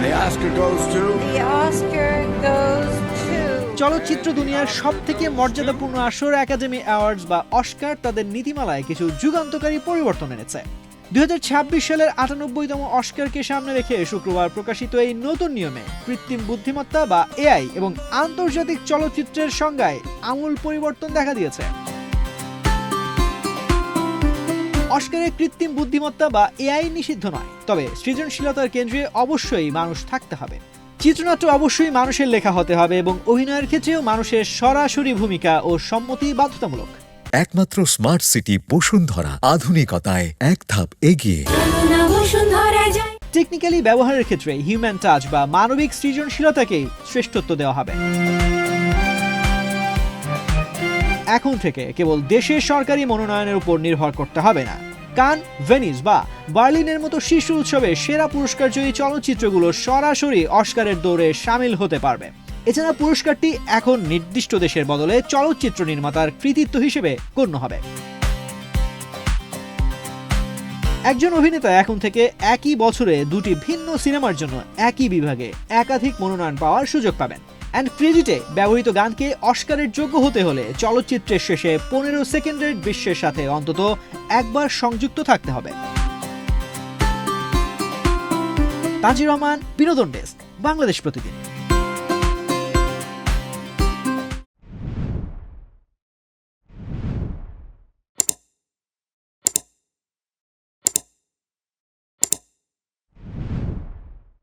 The Oscar goes to... The Oscar goes to... চলচ্চিত্র দুনিয়ার সবথেকে মর্যাদাপূর্ণ আসর একাডেমি অ্যাওয়ার্ডস বা অস্কার তাদের নীতিমালায় কিছু যুগান্তকারী পরিবর্তন এনেছে। 2026 সালের 98তম অস্কারকে সামনে রেখে শুক্রবার প্রকাশিত এই নতুন নিয়মে কৃত্রিম বুদ্ধিমত্তা বা এআই এবং আন্তর্জাতিক চলচ্চিত্রের সংজ্ঞায় আমূল পরিবর্তন দেখা দিয়েছে। অস্কারে কৃত্রিম বুদ্ধিমত্তা বা এআই নিষিদ্ধ নয়, তবে সৃজনশীলতার কেন্দ্রে অবশ্যই মানুষ থাকতে হবে। চিত্রনাট্য অবশ্যই মানুষের লেখা হতে হবে এবং অভিনয়ের ক্ষেত্রেও মানুষের সরাসরি ভূমিকা ও সম্মতি বাধ্যতামূলক। একমাত্র স্মার্ট সিটি বসুন্ধরা, আধুনিকতায় এক ধাপ এগিয়ে। টেকনিক্যালি ব্যবহারের ক্ষেত্রে হিউম্যান টাচ বা মানবিক সৃজনশীলতাকেই শ্রেষ্ঠত্ব দেওয়া হবে। এখন থেকে কেবল দেশের সরকারি মনোনয়নের উপর নির্ভর করতে হবে না। কান, ভেনিস বা বার্লিনের মতো শীর্ষ উৎসবে সেরা পুরস্কার জয়ী চলচ্চিত্রগুলো সরাসরি অস্কারের দৌড়ে সামিল হতে পারবে। এছাড়া পুরস্কারটি এখন নির্দিষ্ট দেশের বদলে চলচ্চিত্র নির্মাতার কৃতিত্ব হিসেবে গণ্য হবে। একজন অভিনেতা এখন থেকে একই বছরে দুটি ভিন্ন সিনেমার জন্য একই বিভাগে একাধিক মনোনয়ন পাওয়ার সুযোগ পাবেন। অ্যান্ড ক্রেডিটে ব্যবহৃত গানকে অস্কারের যোগ্য হতে হলে চলচ্চিত্রের শেষে 15 সেকেন্ডের দৃশ্যের সাথে অন্তত একবার সংযুক্ত থাকতে হবে। তাজির রহমান, বিনোদন ডেস্ক, বাংলাদেশ প্রতিদিন।